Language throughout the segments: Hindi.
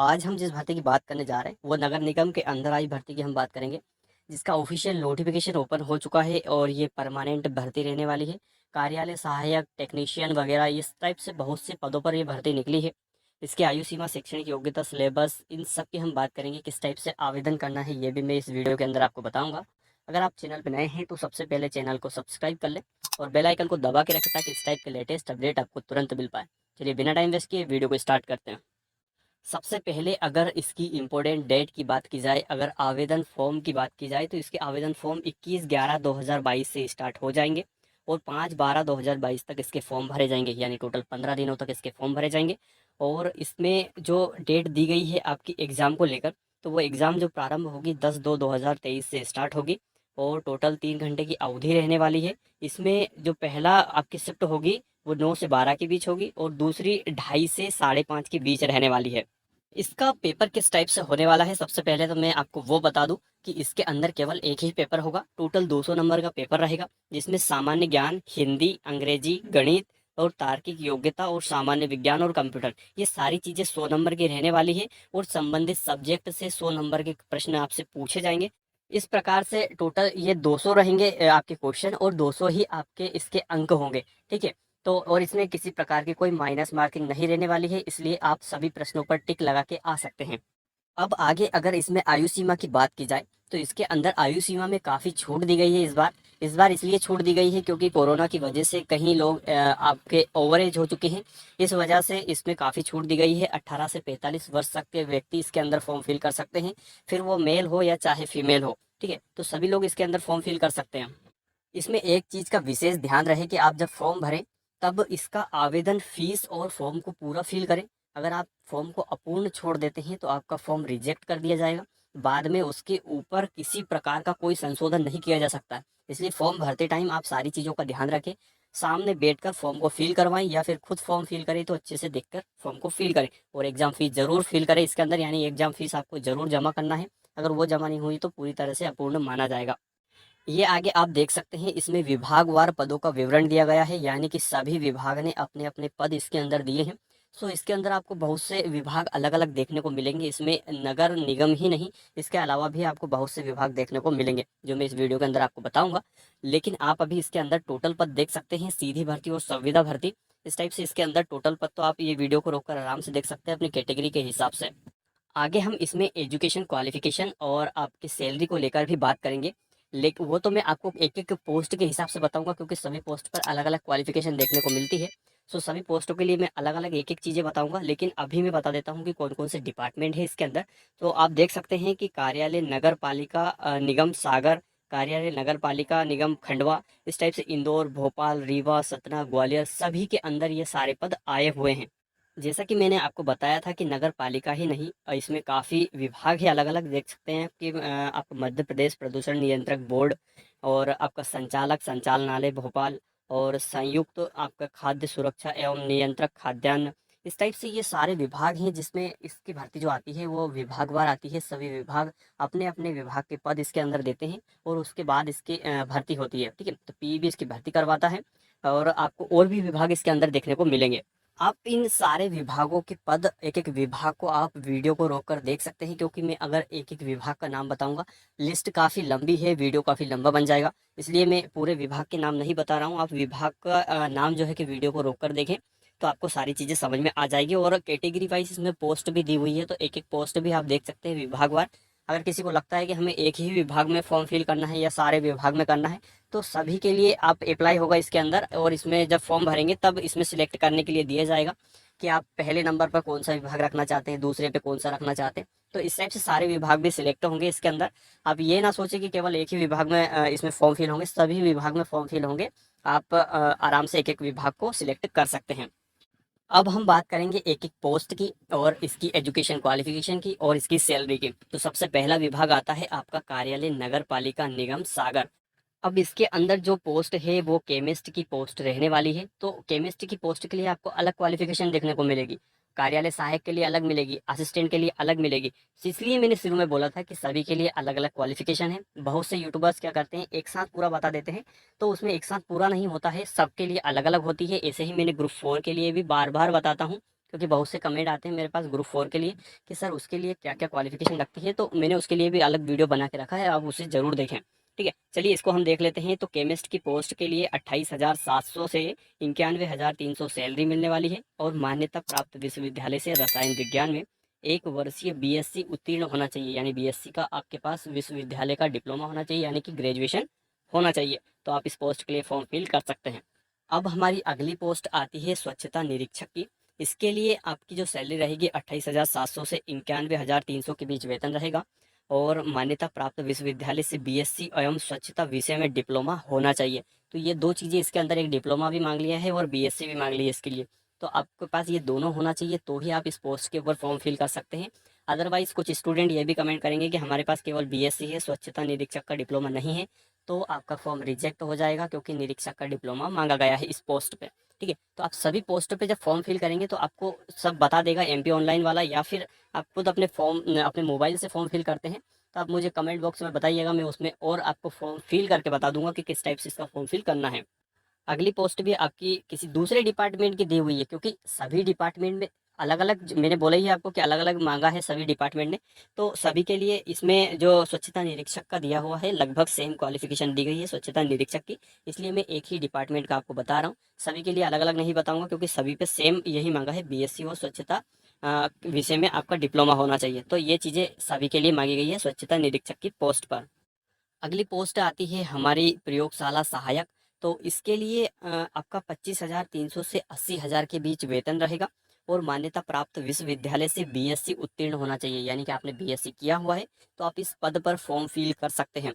आज हम जिस भर्ती की बात करने जा रहे हैं वो नगर निगम के अंदर आई भर्ती की हम बात करेंगे, जिसका ऑफिशियल नोटिफिकेशन ओपन हो चुका है और ये परमानेंट भर्ती रहने वाली है। कार्यालय सहायक, टेक्नीशियन वगैरह इस टाइप से बहुत से पदों पर ये भर्ती निकली है। इसकी आयु सीमा, शैक्षणिक योग्यता, सिलेबस, इन सब की हम बात करेंगे। किस टाइप से आवेदन करना है ये भी मैं इस वीडियो के अंदर आपको बताऊंगा। अगर आप चैनल पर नए हैं तो सबसे पहले चैनल को सब्सक्राइब कर लें और बेल आइकन को दबा के रखें ताकि इस टाइप के लेटेस्ट अपडेट आपको तुरंत मिल पाए। चलिए बिना टाइम वेस्ट किए वीडियो को स्टार्ट करते हैं। सबसे पहले अगर इसकी इम्पोर्टेंट डेट की बात की जाए, अगर आवेदन फॉर्म की बात की जाए तो इसके आवेदन फॉर्म 21/11/2022 से स्टार्ट हो जाएंगे और 5/12/2022 तक इसके फॉर्म भरे जाएंगे, यानी टोटल 15 दिनों तक इसके फॉर्म भरे जाएंगे। और इसमें जो डेट दी गई है आपकी एग्ज़ाम को लेकर, तो वो एग्ज़ाम जो प्रारंभ होगी 10/2/2023 से स्टार्ट होगी और टोटल 3 घंटे की अवधि रहने वाली है। इसमें जो पहला आपकी शिफ्ट होगी वो 9 से 12 के बीच होगी और दूसरी 2:30 से 5:30 के बीच रहने वाली है। इसका पेपर किस टाइप से होने वाला है, सबसे पहले तो मैं आपको वो बता दूं कि इसके अंदर केवल एक ही पेपर होगा। टोटल 200 नंबर का पेपर रहेगा, जिसमें सामान्य ज्ञान, हिंदी, अंग्रेजी, गणित और तार्किक योग्यता और सामान्य विज्ञान और कंप्यूटर, ये सारी चीज़ें 100 नंबर की रहने वाली है और संबंधित सब्जेक्ट से 100 नंबर के प्रश्न आपसे पूछे जाएंगे। इस प्रकार से टोटल ये 200 रहेंगे आपके क्वेश्चन और 200 ही आपके इसके अंक होंगे। ठीक है। तो और इसमें किसी प्रकार की कोई माइनस मार्किंग नहीं रहने वाली है, इसलिए आप सभी प्रश्नों पर टिक लगा के आ सकते हैं। अब आगे अगर इसमें आयु सीमा की बात की जाए तो इसके अंदर आयु सीमा में काफ़ी छूट दी गई है इस बार इसलिए छूट दी गई है क्योंकि कोरोना की वजह से कहीं लोग आपके ओवर एज हो चुके हैं। इस वजह से इसमें काफ़ी छूट दी गई है। 18 से 45 वर्ष तक के व्यक्ति इसके अंदर फॉर्म फिल कर सकते हैं, फिर वो मेल हो या चाहे फीमेल हो। ठीक है, तो सभी लोग इसके अंदर फॉर्म फिल कर सकते हैं। इसमें एक चीज़ का विशेष ध्यान रहे कि आप जब फॉर्म भरें तब इसका आवेदन फीस और फॉर्म को पूरा फिल करें। अगर आप फॉर्म को अपूर्ण छोड़ देते हैं तो आपका फॉर्म रिजेक्ट कर दिया जाएगा। बाद में उसके ऊपर किसी प्रकार का कोई संशोधन नहीं किया जा सकता है। इसलिए फॉर्म भरते टाइम आप सारी चीज़ों का ध्यान रखें। सामने बैठकर फॉर्म को फिल करवाएं या फिर खुद फॉर्म फिल करें तो अच्छे से देखकर फॉर्म को फिल करें और एग्ज़ाम फीस ज़रूर फिल करें इसके अंदर, यानी एग्ज़ाम फीस आपको ज़रूर जमा करना है। अगर वो जमा नहीं हुई तो पूरी तरह से अपूर्ण माना जाएगा। ये आगे आप देख सकते हैं, इसमें विभागवार पदों का विवरण दिया गया है, यानी कि सभी विभाग ने अपने अपने पद इसके अंदर दिए हैं। सो इसके अंदर आपको बहुत से विभाग अलग अलग देखने को मिलेंगे। इसमें नगर निगम ही नहीं, इसके अलावा भी आपको बहुत से विभाग देखने को मिलेंगे जो मैं इस वीडियो के अंदर आपको बताऊंगा। लेकिन आप अभी इसके अंदर टोटल पद देख सकते हैं, सीधी भर्ती और संविदा भर्ती, इस टाइप से इसके अंदर टोटल पद तो आप ये वीडियो को रोककर आराम से देख सकते हैं अपनी कैटेगरी के हिसाब से। आगे हम इसमें एजुकेशन क्वालिफिकेशन और आपकी सैलरी को लेकर भी बात करेंगे, लेकिन वो तो मैं आपको एक एक पोस्ट के हिसाब से बताऊंगा क्योंकि सभी पोस्ट पर अलग अलग क्वालिफिकेशन देखने को मिलती है। सो सभी पोस्टों के लिए मैं अलग अलग एक एक चीज़ें बताऊंगा, लेकिन अभी मैं बता देता हूँ कि कौन कौन से डिपार्टमेंट है इसके अंदर। तो आप देख सकते हैं कि कार्यालय नगर पालिका निगम सागर, कार्यालय नगर पालिका निगम खंडवा, इस टाइप से इंदौर, भोपाल, रीवा, सतना, ग्वालियर, सभी के अंदर ये सारे पद आए हुए हैं। जैसा कि मैंने आपको बताया था कि नगर पालिका ही नहीं, इसमें काफ़ी विभाग ही अलग अलग देख सकते हैं कि आप मध्य प्रदेश प्रदूषण नियंत्रक बोर्ड और आपका संचालक संचालनालय भोपाल और संयुक्त आपका खाद्य सुरक्षा एवं नियंत्रक खाद्यान्न, इस टाइप से ये सारे विभाग हैं जिसमें इसकी भर्ती जो आती है वो विभागवार आती है। सभी विभाग अपने अपने विभाग के पद इसके अंदर देते हैं और उसके बाद इसकी भर्ती होती है। ठीक है, तो पीईबी इसकी भर्ती करवाता है और आपको और भी विभाग इसके अंदर देखने को मिलेंगे। आप इन सारे विभागों के पद, एक एक विभाग को आप वीडियो को रोक कर देख सकते हैं क्योंकि मैं अगर एक एक विभाग का नाम बताऊंगा लिस्ट काफ़ी लंबी है, वीडियो काफ़ी लंबा बन जाएगा, इसलिए मैं पूरे विभाग के नाम नहीं बता रहा हूं। आप विभाग का नाम जो है कि वीडियो को रोक कर देखें तो आपको सारी चीज़ें समझ में आ जाएगी। और कैटेगरी वाइज इसमें पोस्ट भी दी हुई है, तो एक एक पोस्ट भी आप देख सकते हैं विभागवार। अगर किसी को लगता है कि हमें एक ही विभाग में फॉर्म फिल करना है या सारे विभाग में करना है तो सभी के लिए आप अप्लाई होगा इसके अंदर, और इसमें जब फॉर्म भरेंगे तब इसमें सिलेक्ट करने के लिए दिया जाएगा कि आप पहले नंबर पर कौन सा विभाग रखना चाहते हैं, दूसरे पे कौन सा रखना चाहते हैं। तो इस टाइप से सारे विभाग भी सिलेक्ट होंगे इसके अंदर। आप ये ना सोचें कि केवल एक ही विभाग में इसमें फॉर्म फिल होंगे, सभी विभाग में फॉर्म फिल होंगे। आप आराम से एक एक विभाग को सिलेक्ट कर सकते हैं। अब हम बात करेंगे एक एक पोस्ट की और इसकी एजुकेशन क्वालिफिकेशन की और इसकी सैलरी की। तो सबसे पहला विभाग आता है आपका कार्यालय नगर पालिका निगम सागर। अब इसके अंदर जो पोस्ट है वो केमिस्ट की पोस्ट रहने वाली है। तो केमिस्ट की पोस्ट के लिए आपको अलग क्वालिफिकेशन देखने को मिलेगी, कार्यालय सहायक के लिए अलग मिलेगी, असिस्टेंट के लिए अलग मिलेगी। तो इसलिए मैंने शुरू में बोला था कि सभी के लिए अलग अलग क्वालिफिकेशन है। बहुत से यूट्यूबर्स क्या करते हैं, एक साथ पूरा बता देते हैं, तो उसमें एक साथ पूरा नहीं होता है, सबके लिए अलग अलग होती है। ऐसे ही मैंने ग्रुप 4 के लिए भी बार बार बताता हूँ क्योंकि बहुत से कमेंट आते हैं मेरे पास ग्रुप 4 के लिए कि सर उसके लिए क्या क्या क्वालिफिकेशन लगती है, तो मैंने उसके लिए भी अलग वीडियो बना के रखा है, आप उसे ज़रूर देखें। ठीक है, चलिए इसको हम देख लेते हैं। तो केमिस्ट की पोस्ट के लिए 28,700 से 91,300 सैलरी मिलने वाली है, और मान्यता प्राप्त विश्वविद्यालय से रसायन विज्ञान में 1 वर्षीय बीएससी उत्तीर्ण होना चाहिए, यानी बीएससी का आपके पास विश्वविद्यालय का डिप्लोमा होना चाहिए, यानी कि ग्रेजुएशन होना चाहिए। तो आप इस पोस्ट के लिए फॉर्म फिल कर सकते हैं। अब हमारी अगली पोस्ट आती है स्वच्छता निरीक्षक की। इसके लिए आपकी जो सैलरी रहेगी 28,700 से 91,300 के बीच वेतन रहेगा, और मान्यता प्राप्त विश्वविद्यालय से बीएससी एवं स्वच्छता विषय में डिप्लोमा होना चाहिए। तो ये दो चीज़ें इसके अंदर, एक डिप्लोमा भी मांग लिया है और बीएससी भी मांग ली है इसके लिए। तो आपके पास ये दोनों होना चाहिए, तो ही आप इस पोस्ट के ऊपर फॉर्म फिल कर सकते हैं। अदरवाइज कुछ स्टूडेंट ये भी कमेंट करेंगे कि हमारे पास केवल बीएससी है, स्वच्छता निरीक्षक का डिप्लोमा नहीं है, तो आपका फॉर्म रिजेक्ट हो जाएगा, क्योंकि निरीक्षक का डिप्लोमा मांगा गया है इस पोस्ट पे। ठीक है, तो आप सभी पोस्ट पे जब फॉर्म फिल करेंगे तो आपको सब बता देगा एमपी ऑनलाइन वाला, या फिर आप खुद अपने फॉर्म अपने मोबाइल से फॉर्म फिल करते हैं तो आप मुझे कमेंट बॉक्स में बताइएगा, मैं उसमें और आपको फॉर्म फिल करके बता दूंगा कि किस टाइप से इसका फॉर्म फिल करना है। अगली पोस्ट भी आपकी किसी दूसरे डिपार्टमेंट की दी हुई है, क्योंकि सभी डिपार्टमेंट में अलग अलग, मैंने बोला ही है आपको कि अलग अलग मांगा है सभी डिपार्टमेंट ने। तो सभी के लिए इसमें जो स्वच्छता निरीक्षक का दिया हुआ है लगभग सेम क्वालिफिकेशन दी गई है स्वच्छता निरीक्षक की, इसलिए मैं एक ही डिपार्टमेंट का आपको बता रहा हूँ, सभी के लिए अलग अलग नहीं बताऊंगा, क्योंकि सभी पे सेम यही मांगा है, बीएससी और स्वच्छता विषय में आपका डिप्लोमा होना चाहिए। तो ये चीज़ें सभी के लिए मांगी गई है स्वच्छता निरीक्षक की पोस्ट पर। अगली पोस्ट आती है हमारी प्रयोगशाला सहायक। तो इसके लिए आपका 25,300 से 80,000 के बीच वेतन रहेगा, और मान्यता प्राप्त विश्वविद्यालय से बीएससी उत्तीर्ण होना चाहिए, यानी कि आपने बीएससी किया हुआ है तो आप इस पद पर फॉर्म फिल कर सकते हैं।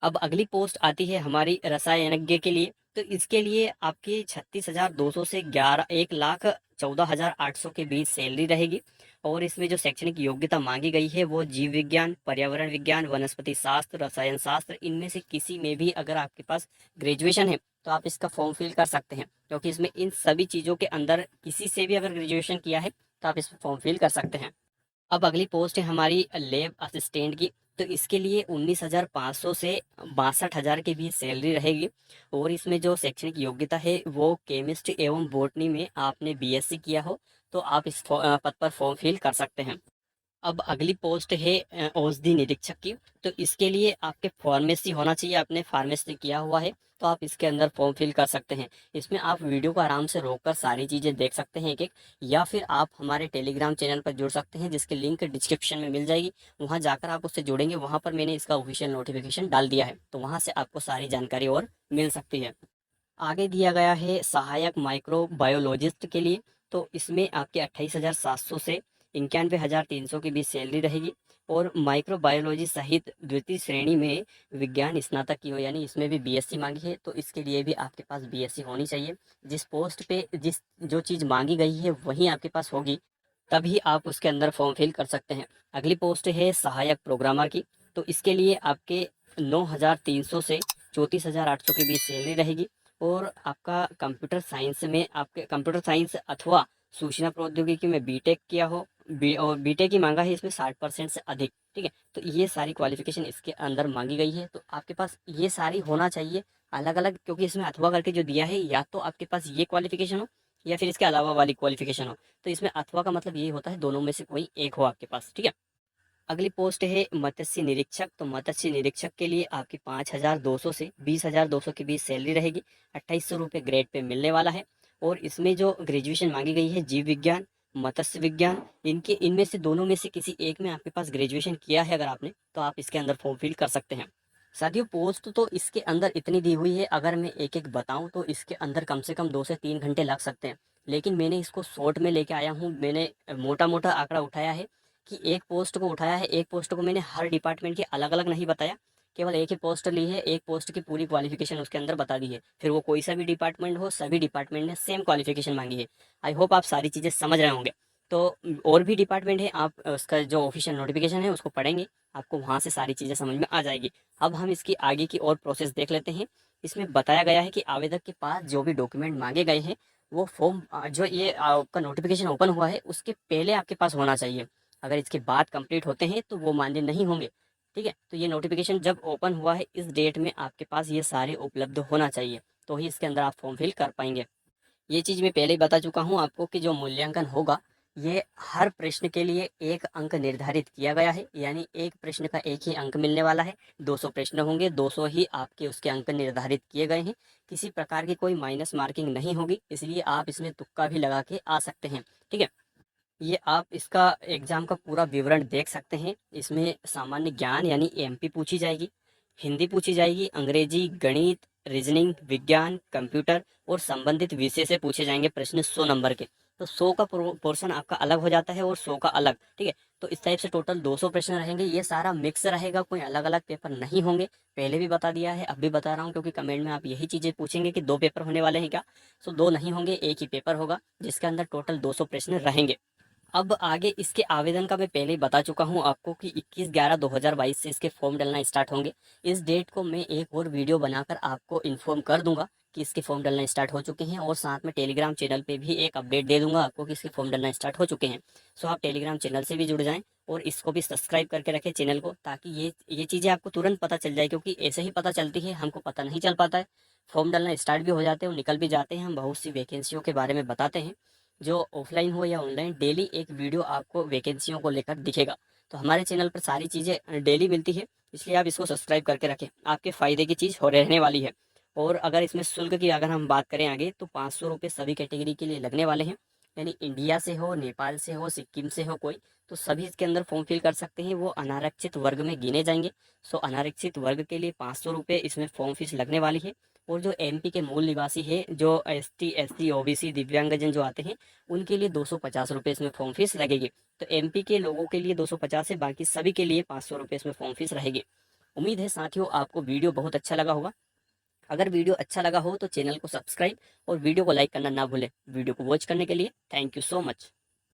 अब अगली पोस्ट आती है हमारी रसायनज्ञ के लिए। तो इसके लिए आपकी 36,200 से 1,14,800 के बीच सैलरी रहेगी, और इसमें जो शैक्षणिक योग्यता मांगी गई है वो जीव विज्ञान, पर्यावरण विज्ञान, वनस्पति शास्त्र, रसायन शास्त्र, इनमें से किसी में भी अगर आपके पास ग्रेजुएशन है तो आप इसका फॉर्म फिल कर सकते हैं, क्योंकि इसमें इन सभी चीज़ों के अंदर किसी से भी अगर ग्रेजुएशन किया है तो आप इस फॉर्म फिल कर सकते हैं। अब अगली पोस्ट है हमारी लैब असिस्टेंट की। तो इसके लिए 19,500 से 62,000 के बीच सैलरी रहेगी, और इसमें जो शैक्षणिक योग्यता है वो केमिस्ट एवं बॉटनी में आपने बीएससी किया हो तो आप इस पद पर फॉर्म फिल कर सकते हैं। अब अगली पोस्ट है औषधि निरीक्षक की। तो इसके लिए आपके फार्मेसी होना चाहिए, आपने फार्मेसी किया हुआ है तो आप इसके अंदर फॉर्म फिल कर सकते हैं। इसमें आप वीडियो को आराम से रोककर सारी चीज़ें देख सकते हैं एक एक, या फिर आप हमारे टेलीग्राम चैनल पर जुड़ सकते हैं, जिसकी लिंक डिस्क्रिप्शन में मिल जाएगी। वहाँ जाकर आप उससे जुड़ेंगे, वहाँ पर मैंने इसका ऑफिशियल नोटिफिकेशन डाल दिया है, तो वहाँ से आपको सारी जानकारी और मिल सकती है। आगे दिया गया है सहायक माइक्रोबायोलॉजिस्ट के लिए। तो इसमें आपके 28,700 से 91,300 के बीच सैलरी रहेगी, और माइक्रोबायोलॉजी सहित द्वितीय श्रेणी में विज्ञान स्नातक की हो, यानी इसमें भी बीएससी मांगी है, तो इसके लिए भी आपके पास बीएससी होनी चाहिए। जिस पोस्ट पे जिस जो चीज़ मांगी गई है वही आपके पास होगी, तभी आप उसके अंदर फॉर्म फिल कर सकते हैं। अगली पोस्ट है सहायक प्रोग्रामर की। तो इसके लिए आपके 9,300 से 34,800 के बीच सैलरी रहेगी, और आपका कंप्यूटर साइंस में, आपके कंप्यूटर साइंस अथवा सूचना प्रौद्योगिकी में बीटेक किया हो, और बीटेक की मांगा है इसमें 60% से अधिक। ठीक है, तो ये सारी क्वालिफिकेशन इसके अंदर मांगी गई है, तो आपके पास ये सारी होना चाहिए अलग अलग, क्योंकि इसमें अथवा करके जो दिया है या तो आपके पास ये क्वालिफिकेशन हो या फिर इसके अलावा वाली क्वालिफिकेशन हो। तो इसमें अथवा का मतलब ये होता है दोनों में से कोई एक हो आपके पास। ठीक है, अगली पोस्ट है मत्स्य निरीक्षक। तो मत्स्य निरीक्षक के लिए आपकी 5,200 से 20,200 के बीच सैलरी रहेगी, 2,800 रुपये ग्रेड पे मिलने वाला है, और इसमें जो ग्रेजुएशन मांगी गई है जीव विज्ञान, मत्स्य विज्ञान, इनमें से दोनों में से किसी एक में आपके पास ग्रेजुएशन किया है अगर आपने, तो आप इसके अंदर फॉर्म फिल कर सकते हैं। साथियों पोस्ट तो इसके अंदर इतनी दी हुई है, अगर मैं एक एक बताऊं तो इसके अंदर कम से कम 2 से 3 घंटे लग सकते हैं, लेकिन मैंने इसको शॉर्ट में लेके आया हूँ। मैंने मोटा मोटा आंकड़ा उठाया है कि एक पोस्ट को उठाया है, एक पोस्ट को मैंने हर डिपार्टमेंट की अलग अलग नहीं बताया, केवल एक ही पोस्ट ली है, एक पोस्ट की पूरी क्वालिफिकेशन उसके अंदर बता दी है, फिर वो कोई सा भी डिपार्टमेंट हो, सभी डिपार्टमेंट ने सेम क्वालिफिकेशन मांगी है। आई होप आप सारी चीज़ें समझ रहे होंगे। तो और भी डिपार्टमेंट है, आप उसका जो ऑफिशियल नोटिफिकेशन है उसको पढ़ेंगे, आपको वहाँ से सारी चीज़ें समझ में आ जाएगी। अब हम इसकी आगे की और प्रोसेस देख लेते हैं। इसमें बताया गया है कि आवेदक के पास जो भी डॉक्यूमेंट मांगे गए हैं वो फॉर्म जो ये आपका नोटिफिकेशन ओपन हुआ है उसके पहले आपके पास होना चाहिए। अगर इसके बाद कंप्लीट होते हैं तो वो मान्य नहीं होंगे। ठीक है, तो ये नोटिफिकेशन जब ओपन हुआ है इस डेट में आपके पास ये सारे उपलब्ध होना चाहिए, तो ही इसके अंदर आप फॉर्म फिल कर पाएंगे। ये चीज़ मैं पहले ही बता चुका हूँ आपको कि जो मूल्यांकन होगा ये हर प्रश्न के लिए एक अंक निर्धारित किया गया है, यानी एक प्रश्न का एक ही अंक मिलने वाला है। 200 प्रश्न होंगे, 200 ही आपके उसके अंक निर्धारित किए गए हैं। किसी प्रकार की कोई माइनस मार्किंग नहीं होगी, इसलिए आप इसमें तुक्का भी लगा के आ सकते हैं। ठीक है, ये आप इसका एग्जाम का पूरा विवरण देख सकते हैं। इसमें सामान्य ज्ञान यानी एमपी पूछी जाएगी, हिंदी पूछी जाएगी, अंग्रेजी, गणित, रीजनिंग, विज्ञान, कंप्यूटर और संबंधित विषय से पूछे जाएंगे प्रश्न 100 नंबर के। तो 100 का पोर्शन आपका अलग हो जाता है और 100 का अलग। ठीक है, तो इस टाइप से टोटल 200 प्रश्न रहेंगे। ये सारा मिक्स रहेगा, कोई अलग अलग पेपर नहीं होंगे। पहले भी बता दिया है, अब भी बता रहा हूँ, क्योंकि कमेंट में आप यही चीज़ें पूछेंगे कि 2 पेपर होने वाले हैं क्या। सो 2 नहीं होंगे, एक ही पेपर होगा जिसके अंदर टोटल 200 प्रश्न रहेंगे। अब आगे इसके आवेदन का मैं पहले ही बता चुका हूँ आपको कि 21/11/2022 से इसके फॉर्म डलना स्टार्ट होंगे। इस डेट को मैं एक और वीडियो बनाकर आपको इन्फॉर्म कर दूंगा कि इसके फॉर्म डलना स्टार्ट हो चुके हैं, और साथ में टेलीग्राम चैनल पे भी एक अपडेट दे दूंगा आपको कि इसके फॉर्म डलना स्टार्ट हो चुके हैं। सो आप टेलीग्राम चैनल से भी जुड़ जाएं और इसको भी सब्सक्राइब करके रखें चैनल को, ताकि ये चीज़ें आपको तुरंत पता चल जाए, क्योंकि ऐसे ही पता चलती है, हमको पता नहीं चल पाता है। फॉर्म डलना स्टार्ट भी हो जाते हैं और निकल भी जाते हैं। हम बहुत सी वैकेंसियों के बारे में बताते हैं, जो ऑफलाइन हो या ऑनलाइन, डेली एक वीडियो आपको वैकेंसियों को लेकर दिखेगा। तो हमारे चैनल पर सारी चीज़ें डेली मिलती है, इसलिए आप इसको सब्सक्राइब करके रखें, आपके फ़ायदे की चीज़ हो रहने वाली है। और अगर इसमें शुल्क की अगर हम बात करें आगे, तो 500 रुपये सभी कैटेगरी के लिए लगने वाले हैं। यानी इंडिया से हो, नेपाल से हो, सिक्किम से हो कोई, तो सभी इसके अंदर फॉर्म फिल कर सकते हैं। वो अनारक्षित वर्ग में गिने जाएंगे। सो अनारक्षित वर्ग के लिए 500 रुपये इसमें फॉर्म फीस लगने वाली है। और जो एमपी के मूल निवासी है, जो एसटी, एससी, ओबीसी, दिव्यांगजन जो आते हैं, उनके लिए 250 रुपये इसमें फॉर्म फीस लगेगी। तो एमपी के लोगों के लिए 250 है, बाकी सभी के लिए 500 रुपये इसमें फॉर्म फीस रहेगी। उम्मीद है साथियों आपको वीडियो बहुत अच्छा लगा होगा। अगर वीडियो अच्छा लगा हो तो चैनल को सब्सक्राइब और वीडियो को लाइक करना ना भूलें। वीडियो को वॉच करने के लिए थैंक यू सो मच।